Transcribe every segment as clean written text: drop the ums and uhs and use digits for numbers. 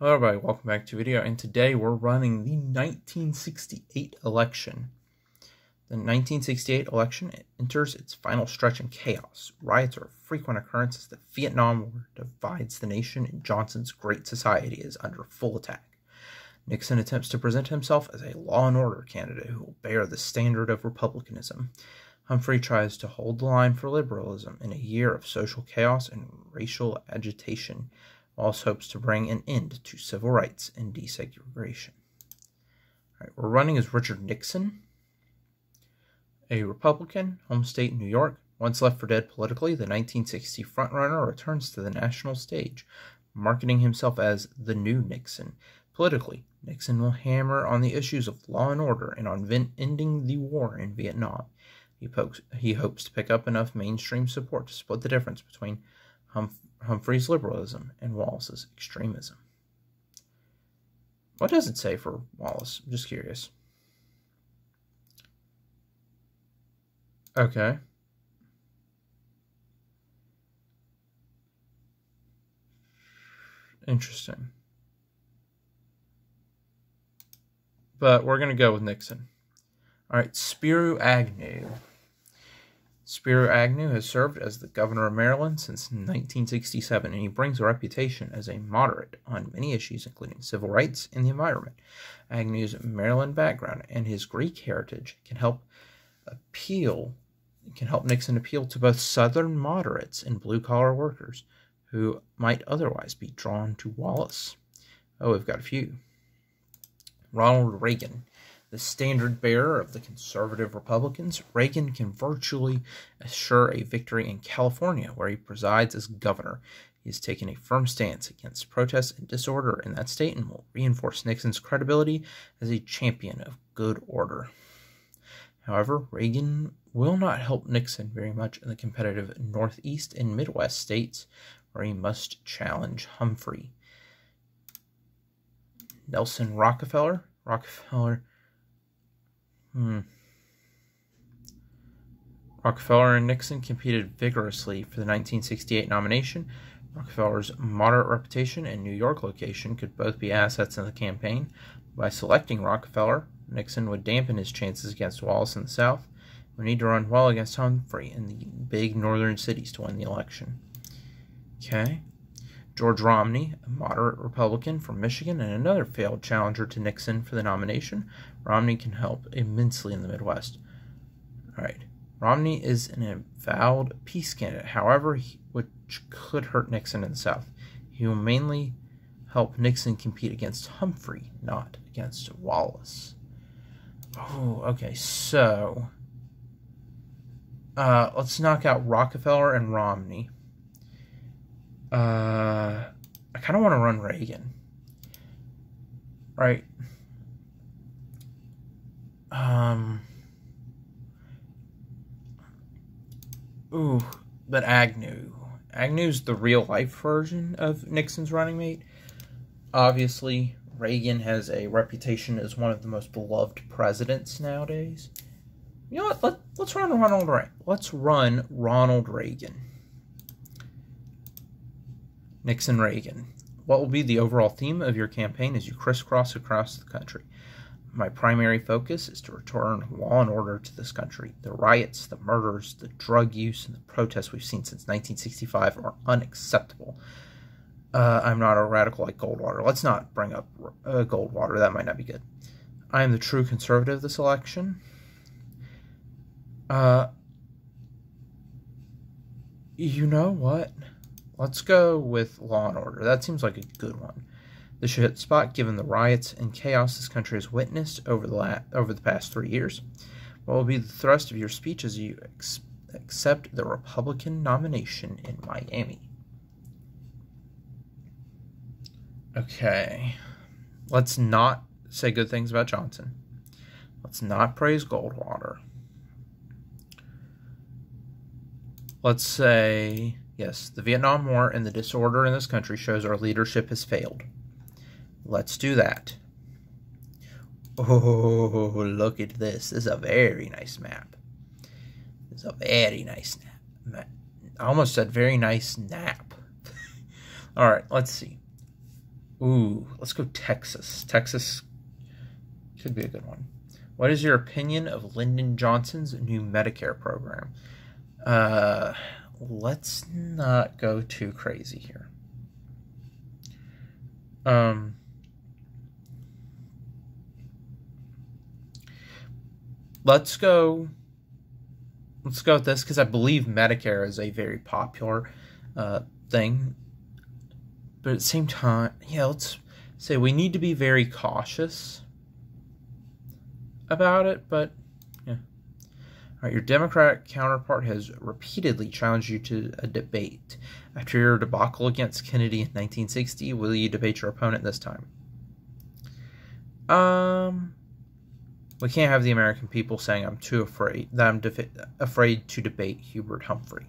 Hello everybody, welcome back to the video, and today we're running the 1968 election. The 1968 election enters its final stretch in chaos. Riots are a frequent occurrence as the Vietnam War divides the nation, and Johnson's Great Society is under full attack. Nixon attempts to present himself as a law and order candidate who will bear the standard of republicanism. Humphrey tries to hold the line for liberalism in a year of social chaos and racial agitation. Wallace hopes to bring an end to civil rights and desegregation. All right, we're running as Richard Nixon, a Republican, home state New York. Once left for dead politically, the 1960 frontrunner returns to the national stage, marketing himself as the new Nixon. Politically, Nixon will hammer on the issues of law and order and on ending the war in Vietnam. He hopes to pick up enough mainstream support to split the difference between Humphrey's liberalism and Wallace's extremism. What does it say for Wallace? I'm just curious. Okay. Interesting. But we're going to go with Nixon. All right, Spiro Agnew. Spiro Agnew has served as the governor of Maryland since 1967, and he brings a reputation as a moderate on many issues, including civil rights and the environment. Agnew's Maryland background and his Greek heritage can help Nixon appeal to both Southern moderates and blue-collar workers who might otherwise be drawn to Wallace. Oh, we've got a few. Ronald Reagan. The standard bearer of the conservative Republicans, Reagan can virtually assure a victory in California, where he presides as governor. He has taken a firm stance against protests and disorder in that state and will reinforce Nixon's credibility as a champion of good order. However, Reagan will not help Nixon very much in the competitive Northeast and Midwest states, where he must challenge Humphrey. Nelson Rockefeller. Rockefeller and Nixon competed vigorously for the 1968 nomination. Rockefeller's moderate reputation and New York location could both be assets in the campaign. By selecting Rockefeller, Nixon would dampen his chances against Wallace in the South. We need to run well against Humphrey in the big northern cities to win the election. Okay. George Romney, a moderate Republican from Michigan and another failed challenger to Nixon for the nomination. Romney can help immensely in the Midwest. All right. Romney is an avowed peace candidate, however, which could hurt Nixon in the South. He will mainly help Nixon compete against Humphrey, not against Wallace. Oh, okay. So, let's knock out Rockefeller and Romney. I kind of want to run Reagan. Right. But Agnew. Agnew's the real-life version of Nixon's running mate. Obviously, Reagan has a reputation as one of the most beloved presidents nowadays. You know what? Let's run Ronald Reagan. Let's run Ronald Reagan. Nixon Reagan. What will be the overall theme of your campaign as you crisscross across the country? My primary focus is to return law and order to this country. The riots, the murders, the drug use, and the protests we've seen since 1965 are unacceptable. I'm not a radical like Goldwater. Let's not bring up Goldwater. That might not be good. I am the true conservative this election. You know what? Let's go with law and order. That seems like a good one. This should hit the spot given the riots and chaos this country has witnessed over the past 3 years. What will be the thrust of your speech as you accept the Republican nomination in Miami? Okay. Let's not say good things about Johnson. Let's not praise Goldwater. Let's say, yes, the Vietnam War and the disorder in this country shows our leadership has failed. Let's do that. Oh, look at this. This is a very nice map. This is a very nice map. I almost said very nice nap. All right, let's see. Ooh, let's go Texas. Texas could be a good one. What is your opinion of Lyndon Johnson's new Medicare program? Let's not go too crazy here. Let's go with this because I believe Medicare is a very popular thing. But at the same time, yeah, let's say we need to be very cautious about it, but yeah. All right, your Democratic counterpart has repeatedly challenged you to a debate. After your debacle against Kennedy in 1960, will you debate your opponent this time? We can't have the American people saying I'm afraid to debate Hubert Humphrey.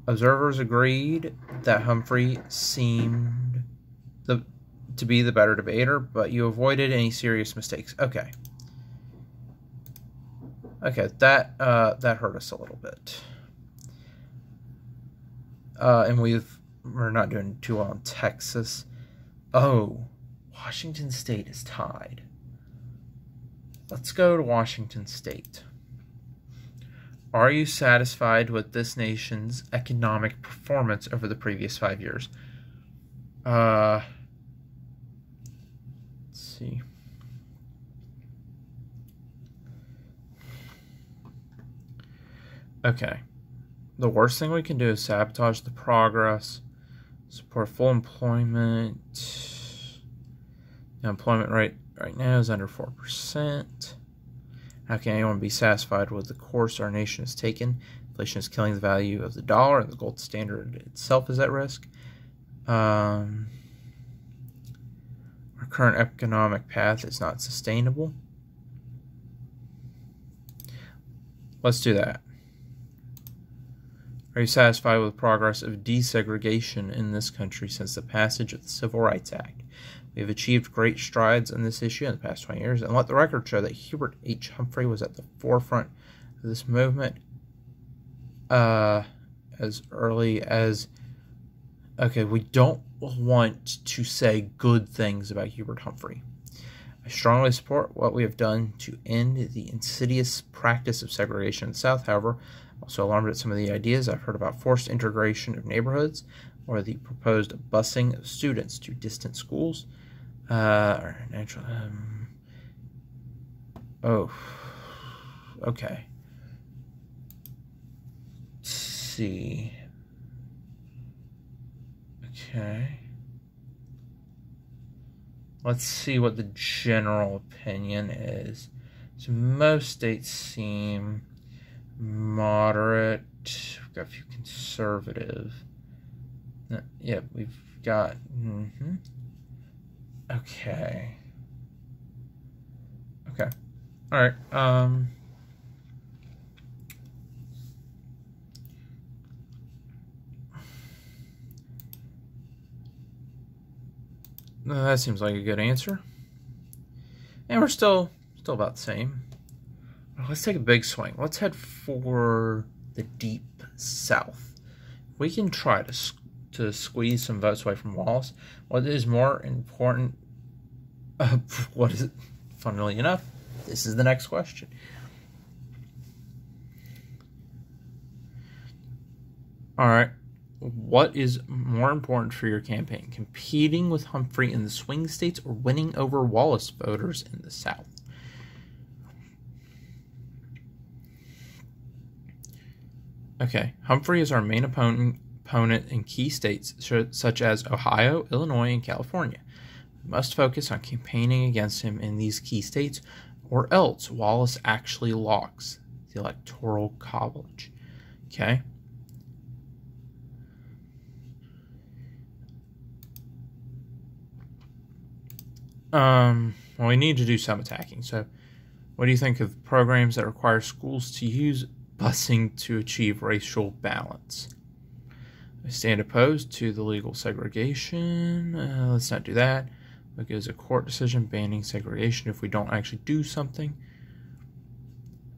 Observers agreed that Humphrey seemed to be the better debater, but you avoided any serious mistakes. Okay. Okay, that hurt us a little bit. And we're not doing too well in Texas. Oh, Washington State is tied. Let's go to Washington State. Are you satisfied with this nation's economic performance over the previous 5 years? Let's see. Okay. The worst thing we can do is sabotage the progress, support full employment. The employment rate right now is under 4%. How can anyone be satisfied with the course our nation has taken? Inflation is killing the value of the dollar, and the gold standard itself is at risk. Our current economic path is not sustainable. Let's do that. Are you satisfied with the progress of desegregation in this country since the passage of the Civil Rights Act? We have achieved great strides on this issue in the past 20 years, and let the record show that Hubert H. Humphrey was at the forefront of this movement as early as... Okay, we don't want to say good things about Hubert Humphrey. I strongly support what we have done to end the insidious practice of segregation in the South. However, I'm also alarmed at some of the ideas I've heard about forced integration of neighborhoods or the proposed busing of students to distant schools. Okay. Let's see. Okay. Let's see what the general opinion is. So most states seem moderate. We've got a few conservative. Yeah, we've got... Okay. Okay. All right. That seems like a good answer. And we're still about the same. Let's take a big swing. Let's head for the deep south. We can try to squeeze some votes away from Wallace. What is more important? What is it? Funnily enough, this is the next question. All right. What is more important for your campaign? Competing with Humphrey in the swing states or winning over Wallace voters in the South? Okay. Humphrey is our main opponent in key states such as Ohio, Illinois, and California. We must focus on campaigning against him in these key states, or else Wallace actually locks the Electoral College. Okay? Well, we need to do some attacking. So, what do you think of programs that require schools to use busing to achieve racial balance? I stand opposed to the legal segregation. Let's not do that. It gives a court decision banning segregation if we don't actually do something.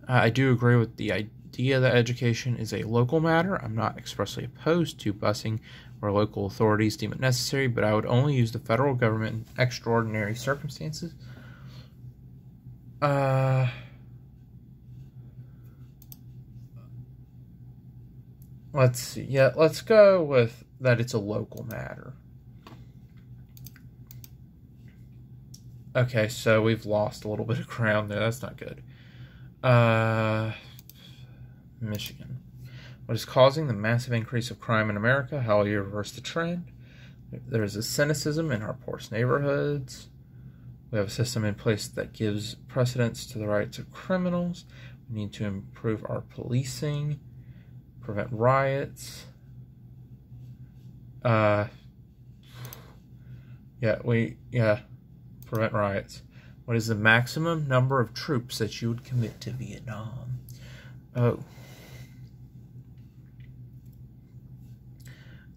I do agree with the idea that education is a local matter. I'm not expressly opposed to busing where local authorities deem it necessary, but I would only use the federal government in extraordinary circumstances. Let's see. Yeah, let's go with that it's a local matter. Okay, so we've lost a little bit of ground there. That's not good. Michigan. What is causing the massive increase of crime in America? How will you reverse the trend? There is a cynicism in our poorest neighborhoods. We have a system in place that gives precedence to the rights of criminals. We need to improve our policing, prevent riots. Prevent riots. What is the maximum number of troops that you would commit to Vietnam? Oh.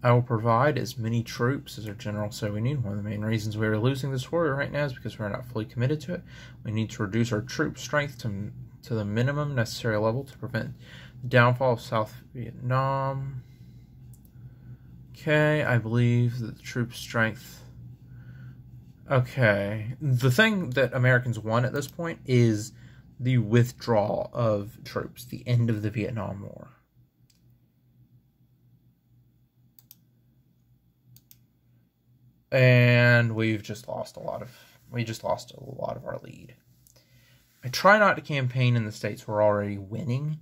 I will provide as many troops as our general said we need. One of the main reasons we are losing this war right now is because we're not fully committed to it. We need to reduce our troop strength to the minimum necessary level to prevent the downfall of South Vietnam. Okay, I believe that the troop strength... Okay, the thing that Americans want at this point is the withdrawal of troops, the end of the Vietnam War. And we've just lost a lot of our lead. I try not to campaign in the states we're already winning,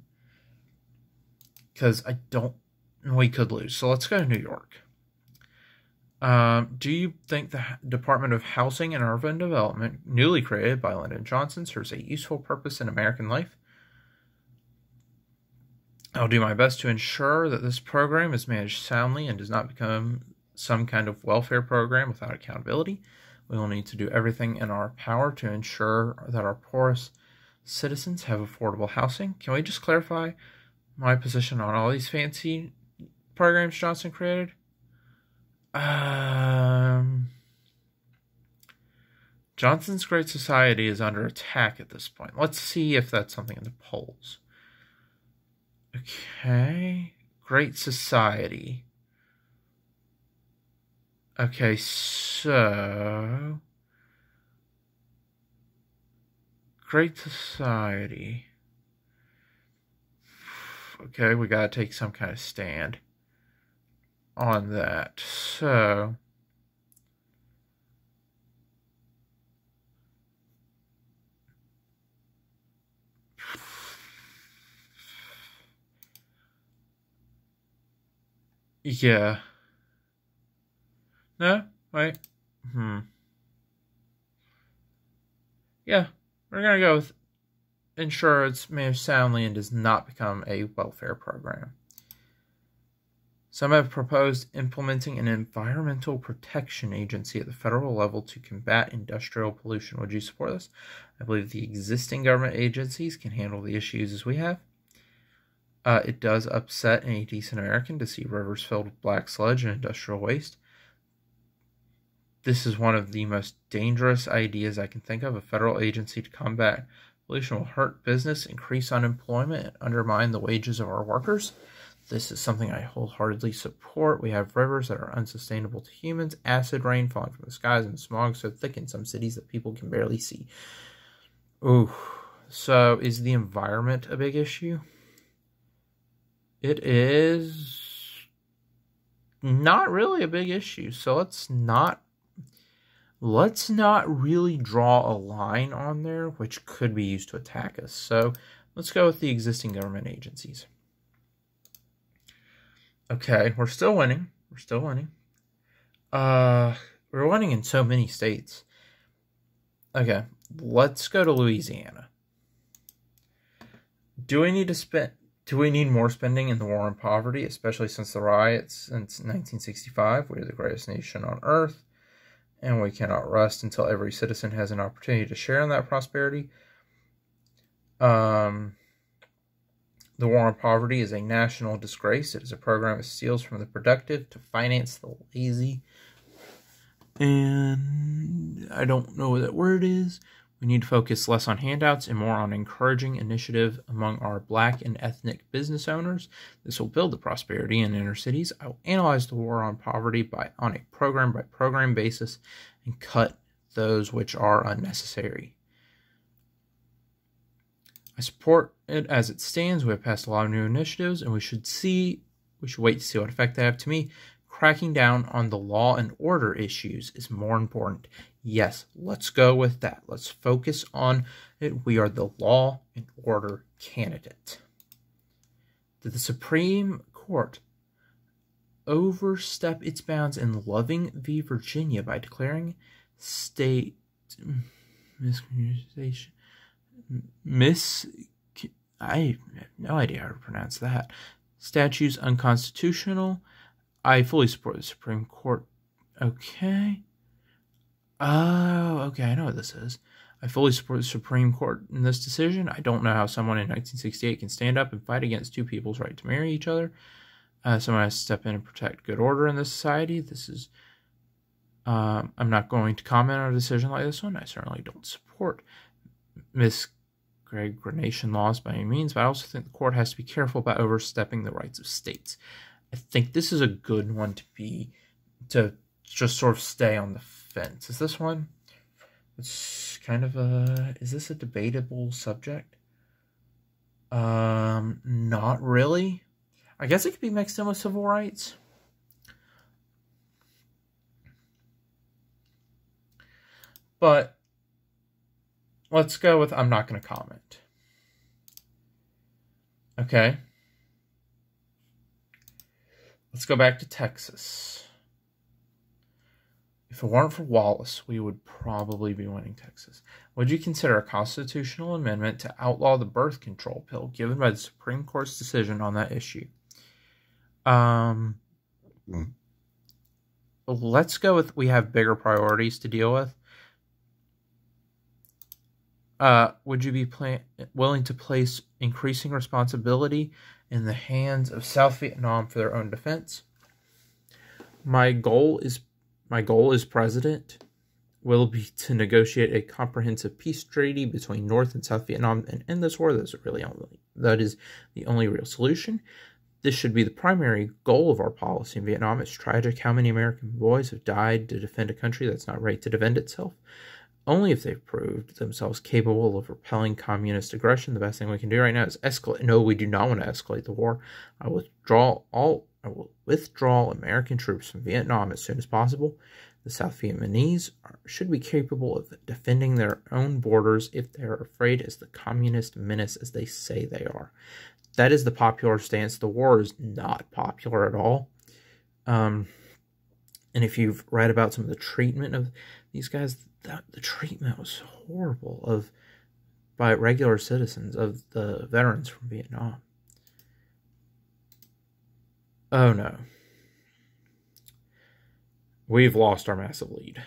because we could lose. So let's go to New York. Do you think the Department of Housing and Urban Development, newly created by Lyndon Johnson, serves a useful purpose in American life? I'll do my best to ensure that this program is managed soundly and does not become some kind of welfare program without accountability. We will need to do everything in our power to ensure that our poorest citizens have affordable housing. Can we just clarify my position on all these fancy programs Johnson created? Johnson's Great Society is under attack at this point. Let's see if that's something in the polls. Okay. Great Society. Okay, so... Great Society. Okay, we gotta take some kind of stand on that. So... Yeah. No? Wait. Yeah. We're going to go with ensure it's managed soundly and does not become a welfare program. Some have proposed implementing an environmental protection agency at the federal level to combat industrial pollution. Would you support this? I believe the existing government agencies can handle the issues as we have. It does upset any decent American to see rivers filled with black sludge and industrial waste. This is one of the most dangerous ideas I can think of. A federal agency to combat pollution will hurt business, increase unemployment, and undermine the wages of our workers. This is something I wholeheartedly support. We have rivers that are unsustainable to humans, acid rain falling from the skies, and smog so thick in some cities that people can barely see. Ooh. So is the environment a big issue? It is not really a big issue. So let's not really draw a line on there, which could be used to attack us. So let's go with the existing government agencies. Okay, we're still winning. We're winning in so many states. Okay, let's go to Louisiana. Do we need more spending in the war on poverty, especially since the riots since 1965? We are the greatest nation on earth, and we cannot rest until every citizen has an opportunity to share in that prosperity. The war on poverty is a national disgrace. It is a program that steals from the productive to finance the lazy. And I don't know what that word is. We need to focus less on handouts and more on encouraging initiative among our Black and ethnic business owners. This will build the prosperity in inner cities. I will analyze the war on poverty on a program-by-program basis and cut those which are unnecessary. I support it as it stands. We have passed a lot of new initiatives, and we should wait to see what effect they have. To me, cracking down on the law and order issues is more important. Yes, let's go with that. Let's focus on it. We are the law and order candidate. Did the Supreme Court overstep its bounds in Loving v. Virginia by declaring state miscommunication? I have no idea how to pronounce that. Statutes unconstitutional. I fully support the Supreme Court. Okay. Oh, okay, I know what this is. I fully support the Supreme Court in this decision. I don't know how someone in 1968 can stand up and fight against two people's right to marry each other. Someone has to step in and protect good order in this society. This is... I'm not going to comment on a decision like this one. I certainly don't support misgregation laws by any means, but I also think the court has to be careful about overstepping the rights of states. I think this is a good one to just sort of stay on the fence. Is this one? It's kind of is this a debatable subject? Not really. I guess it could be mixed in with civil rights. But let's go with I'm not going to comment. Okay. Let's go back to Texas. If it weren't for Wallace, we would probably be winning Texas. Would you consider a constitutional amendment to outlaw the birth control pill given by the Supreme Court's decision on that issue? Let's go with we have bigger priorities to deal with. Would you be willing to place increasing responsibility in the hands of South Vietnam for their own defense? My goal is president will be to negotiate a comprehensive peace treaty between North and South Vietnam and end this war. That is the only real solution. This should be the primary goal of our policy in Vietnam. It's tragic how many American boys have died to defend a country that's not ready to defend itself. Only if they've proved themselves capable of repelling communist aggression. The best thing we can do right now is escalate. No, we do not want to escalate the war. I will withdraw American troops from Vietnam as soon as possible. The South Vietnamese should be capable of defending their own borders if they are afraid as the communist menace as they say they are. That is the popular stance. The war is not popular at all. And if you've read about some of the treatment of these guys, the treatment was horrible by regular citizens of the veterans from Vietnam. Oh no. We've lost our massive lead.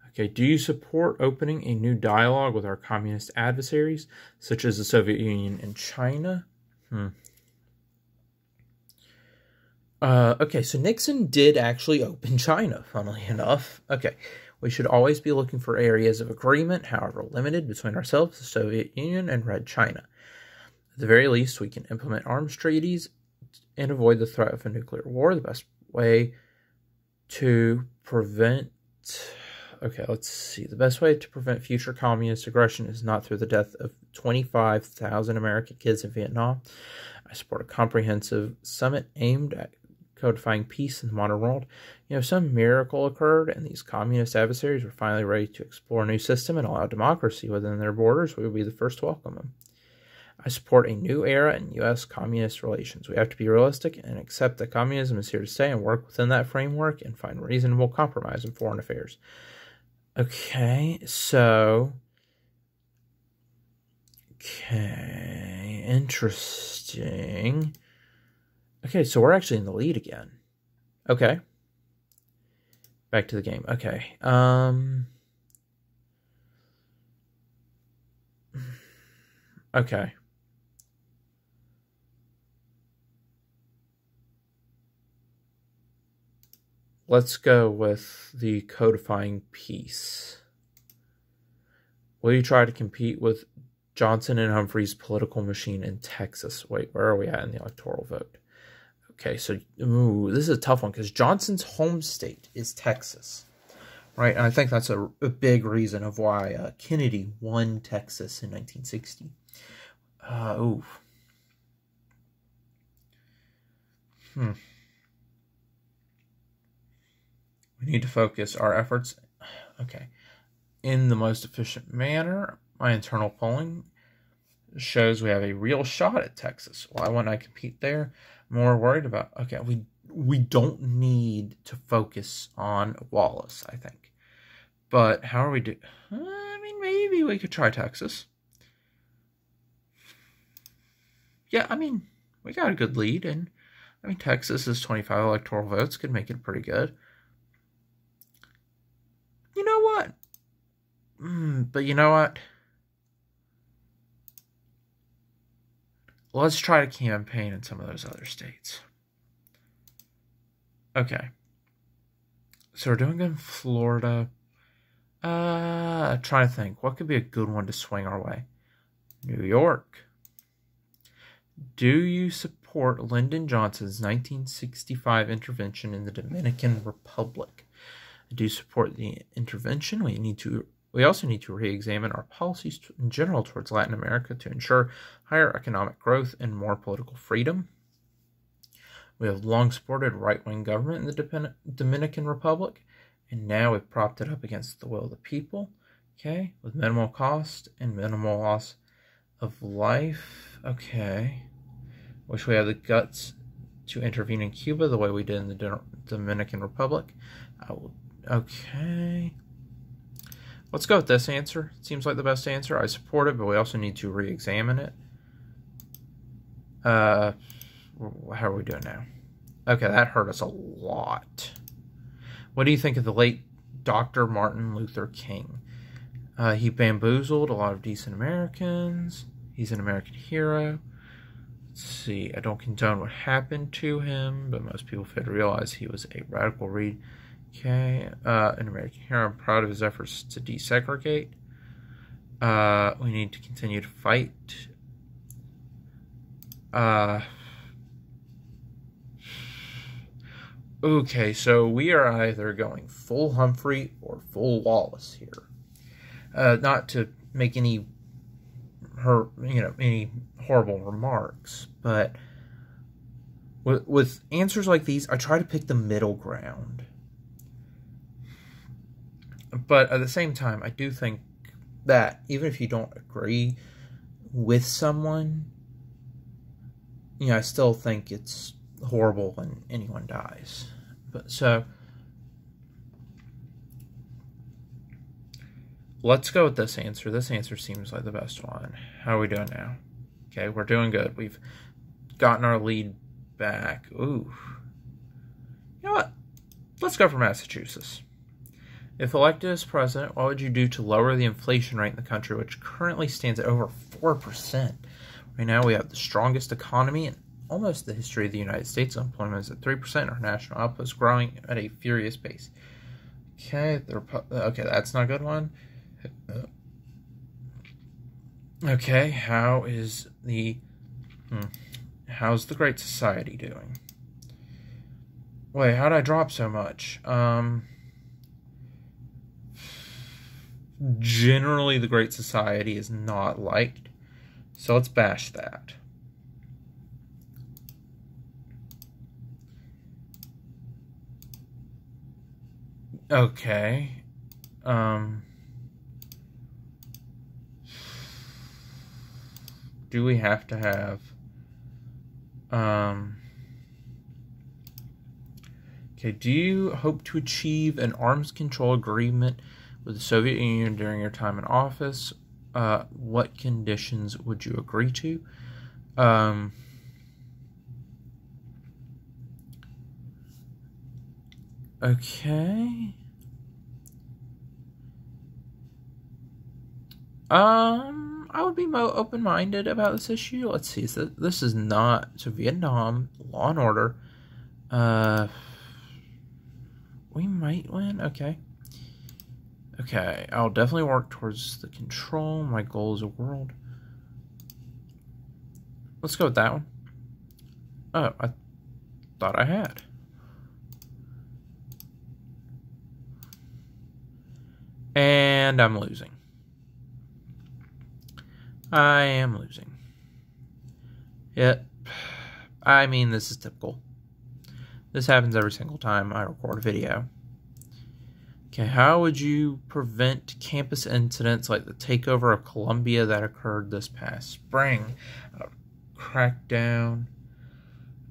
Okay, do you support opening a new dialogue with our communist adversaries, such as the Soviet Union and China? Okay, so Nixon did actually open China, funnily enough. Okay, we should always be looking for areas of agreement, however limited, between ourselves, the Soviet Union, and Red China. At the very least, we can implement arms treaties and avoid the threat of a nuclear war. The best way to prevent... Okay, let's see. The best way to prevent future communist aggression is not through the death of 25,000 American kids in Vietnam. I support a comprehensive summit aimed at codifying peace in the modern world. If some miracle occurred and these communist adversaries were finally ready to explore a new system and allow democracy within their borders, we would be the first to welcome them. I support a new era in U.S. communist relations. We have to be realistic and accept that communism is here to stay and work within that framework and find reasonable compromise in foreign affairs. Okay, so... Okay, interesting. Okay, so we're actually in the lead again. Okay. Back to the game. Okay. Okay. let's go with the codifying peace. Will you try to compete with Johnson and Humphrey's political machine in Texas? Wait, where are we at in the electoral vote? Okay, so this is a tough one because Johnson's home state is Texas, right? And I think that's a big reason of why Kennedy won Texas in 1960. We need to focus our efforts, in the most efficient manner. My internal polling shows we have a real shot at Texas. Why wouldn't I compete there? I'm more worried about, we don't need to focus on Wallace, I think. But how are we doing? Maybe we could try Texas. Yeah, we got a good lead, and Texas's 25 electoral votes could make it pretty good. You know what? But you know what? Let's try to campaign in some of those other states. Okay. So we're doing good in Florida. Trying to think. What could be a good one to swing our way? New York. Do you support Lyndon Johnson's 1965 intervention in the Dominican Republic? I do support the intervention. We also need to re-examine our policies in general towards Latin America to ensure higher economic growth and more political freedom. We have long supported right-wing government in the Dominican Republic, and now we've propped it up against the will of the people, with minimal cost and minimal loss of life. Wish we had the guts to intervene in Cuba the way we did in the Dominican Republic. Let's go with this answer. It seems like the best answer. I support it, but we also need to re-examine it. How are we doing now? Okay, that hurt us a lot. What do you think of the late Dr. Martin Luther King? He bamboozled a lot of decent Americans. He's an American hero. Let's see. I don't condone what happened to him, but most people fail to realize he was a radical read. An American hero. I'm proud of his efforts to desegregate. We need to continue to fight. So we are either going full Humphrey or full Wallace here. Not to make any horrible remarks, but with answers like these, I try to pick the middle ground. But at the same time, I do think that even if you don't agree with someone, I still think it's horrible when anyone dies. So let's go with this answer. This answer seems like the best one. How are we doing now? We're doing good. We've gotten our lead back. Ooh. You know what? Let's go for Massachusetts. If elected as president, what would you do to lower the inflation rate in the country, which currently stands at over 4%? Right now, we have the strongest economy in almost the history of the United States. Unemployment is at 3%. Our national output is growing at a furious pace. That's not a good one. How's the Great Society doing? Wait, how did I drop so much? Generally, the Great Society is not liked, so let's bash that. Do we have to have do you hope to achieve an arms control agreement with the Soviet Union during your time in office? What conditions would you agree to? I would be more open-minded about this issue. Let's see. So this is not... So Vietnam, law and order. We might win. Okay. Okay, I'll definitely work towards the control. My goal is a world. Let's go with that one. Oh, I thought I had. And I'm losing. I am losing. Yep. I mean, this is typical. This happens every single time I record a video. Okay, how would you prevent campus incidents like the takeover of Columbia that occurred this past spring? Crackdown.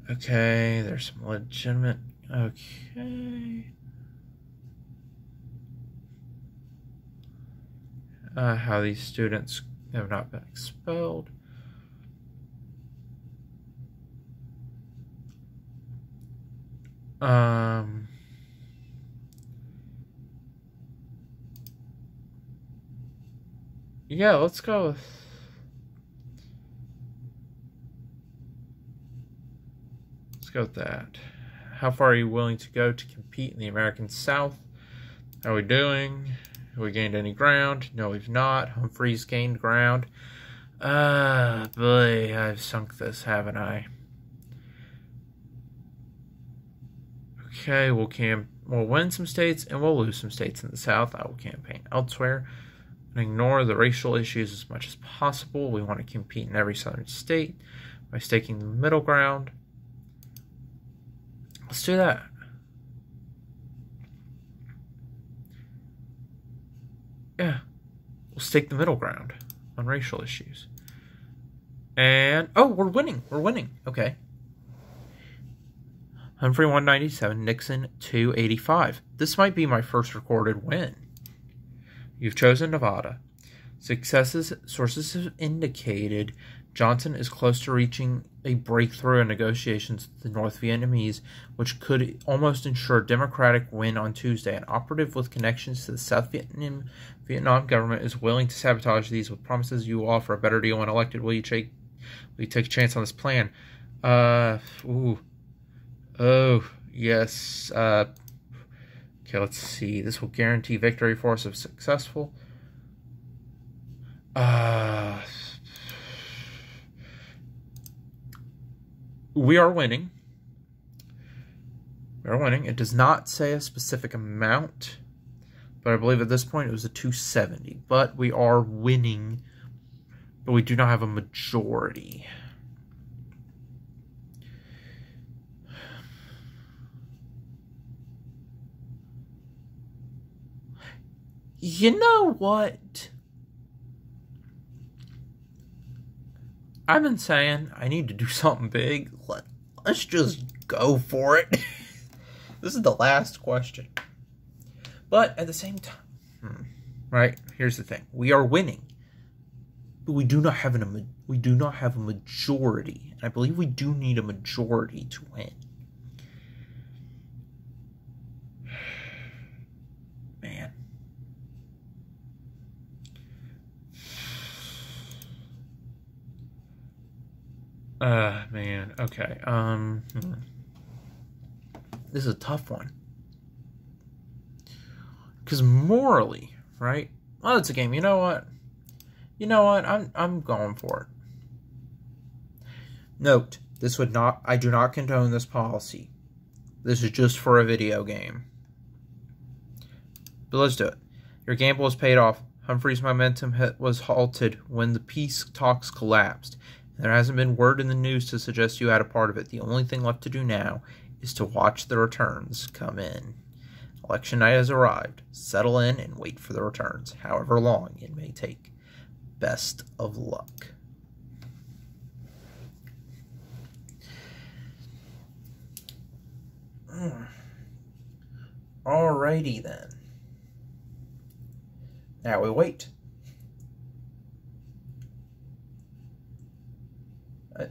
Okay, there's some legitimate... Okay. How these students have not been expelled. Yeah, let's go with that. How far are you willing to go to compete in the American South? How are we doing? Have we gained any ground? No, we've not. Humphreys gained ground. Boy, I've sunk this, haven't I? Okay, we'll win some states and we'll lose some states in the South. I will campaign elsewhere and ignore the racial issues as much as possible. We want to compete in every southern state by staking the middle ground. Let's do that. Yeah, we'll stake the middle ground on racial issues. And, oh, we're winning. We're winning. Okay. Humphrey 197, Nixon 285. This might be my first recorded win. You've chosen Nevada. Sources have indicated Johnson is close to reaching a breakthrough in negotiations with the North Vietnamese, which could almost ensure a democratic win on Tuesday. An operative with connections to the South Vietnam government is willing to sabotage these with promises you will offer a better deal when elected. Will you take a chance on this plan? Oh, yes. Okay, let's see. This will guarantee victory for us if successful. We are winning. We are winning. It does not say a specific amount, but I believe at this point it was a 270. But we are winning, but we do not have a majority. You know what? I've been saying I need to do something big. Let's just go for it. This is the last question. But at the same time, right? Here's the thing: we are winning, but we do not have a majority. And I believe we do need a majority to win. Man. Man, okay, this is a tough one. Because morally, right? Well, it's a game. You know what? I'm going for it. Note, I do not condone this policy. This is just for a video game. But let's do it. Your gamble was paid off. Humphrey's momentum was halted when the peace talks collapsed. There hasn't been word in the news to suggest you had a part of it. The only thing left to do now is to watch the returns come in. Election night has arrived. Settle in and wait for the returns, however long it may take. Best of luck. Alrighty then. Now we wait.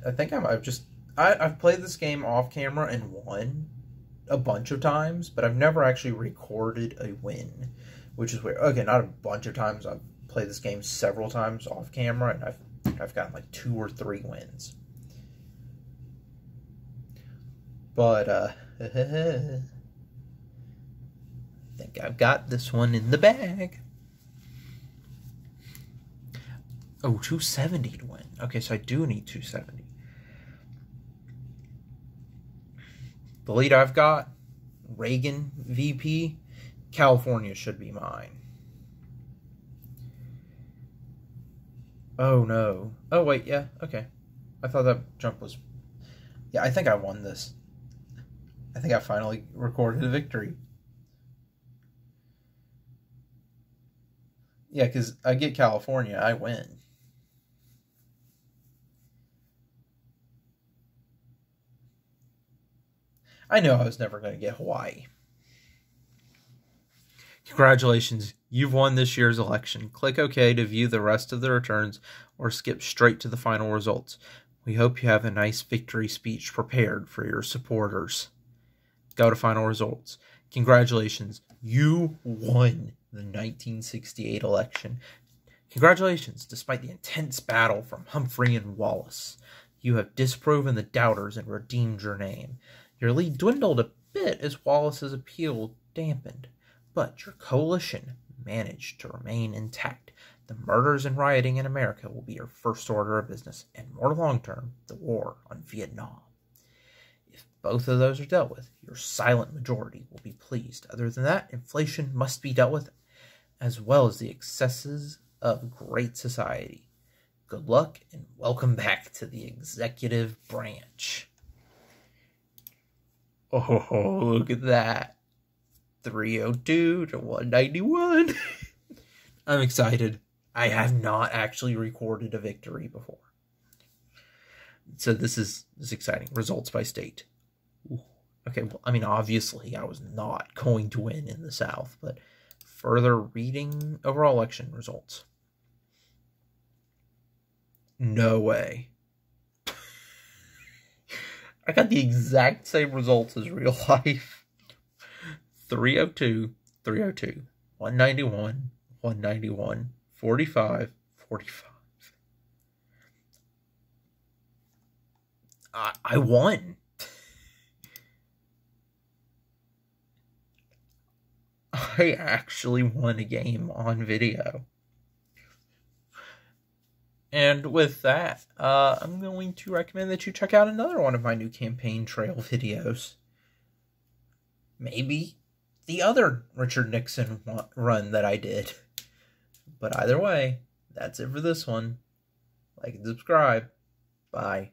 I think I've played this game off camera and won a bunch of times, but I've never actually recorded a win, which is weird. Okay, not a bunch of times. I've played this game several times off camera, and I've gotten like 2 or 3 wins. But think I've got this one in the bag. Oh, 270 to win. Okay, so I do need 270. The lead I've got, Reagan VP. California should be mine. Oh, no. Oh, wait, yeah, okay. I thought that jump was... Yeah, I think I won this. I think I finally recorded a victory. Yeah, because I get California, I win. I know I was never going to get Hawaii. Congratulations, you've won this year's election. Click OK to view the rest of the returns or skip straight to the final results. We hope you have a nice victory speech prepared for your supporters. Go to final results. Congratulations, you won the 1968 election. Congratulations, despite the intense battle from Humphrey and Wallace. You have disproven the doubters and redeemed your name. Your lead dwindled a bit as Wallace's appeal dampened, but your coalition managed to remain intact. The murders and rioting in America will be your first order of business, and more long-term, the war on Vietnam. If both of those are dealt with, your silent majority will be pleased. Other than that, inflation must be dealt with, as well as the excesses of great society. Good luck, and welcome back to the executive branch. Oh, look at that. 302 to 191. I'm excited. I have not actually recorded a victory before. So this is exciting. Results by state. Ooh. Okay, well, I mean, obviously I was not going to win in the South, but further reading overall election results. No way. I got the exact same results as real life. 302, 302, 191, 191, 45, 45. I won. I actually won a game on video. And with that, I'm going to recommend that you check out another one of my new campaign trail videos. Maybe the other Richard Nixon run that I did. But either way, that's it for this one. Like and subscribe. Bye.